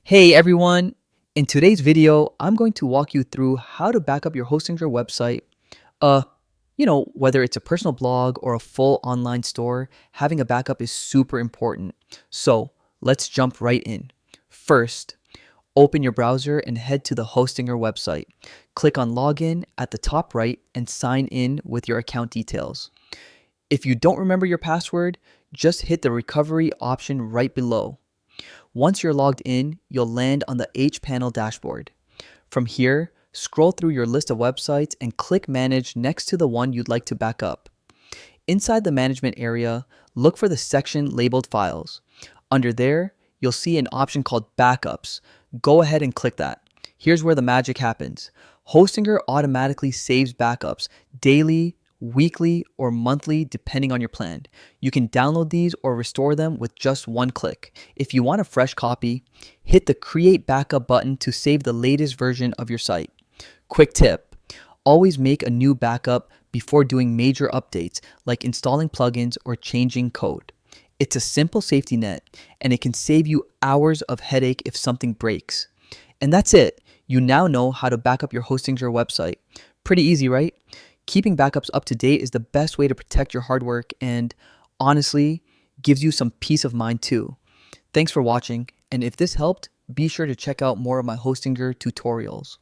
Hey everyone! In today's video, I'm going to walk you through how to back up your Hostinger website. Uh, whether it's a personal blog or a full online store, having a backup is super important. So let's jump right in. First, open your browser and head to the Hostinger website. Click on Login at the top right and sign in with your account details. If you don't remember your password, just hit the recovery option right below. Once you're logged in, you'll land on the H-Panel dashboard. From here, scroll through your list of websites and click Manage next to the one you'd like to back up. Inside the management area, look for the section labeled Files. Under there, you'll see an option called Backups. Go ahead and click that. Here's where the magic happens. Hostinger automatically saves backups daily, weekly, or monthly depending on your plan. You can download these or restore them with just one click. If you want a fresh copy, hit the Create Backup button to save the latest version of your site. Quick tip: always make a new backup before doing major updates like installing plugins or changing code. It's a simple safety net, and it can save you hours of headache if something breaks. And that's it. You now know how to back up your Hostinger website. Pretty easy, right? Keeping backups up to date is the best way to protect your hard work and, honestly, gives you some peace of mind too. Thanks for watching, and if this helped, be sure to check out more of my Hostinger tutorials.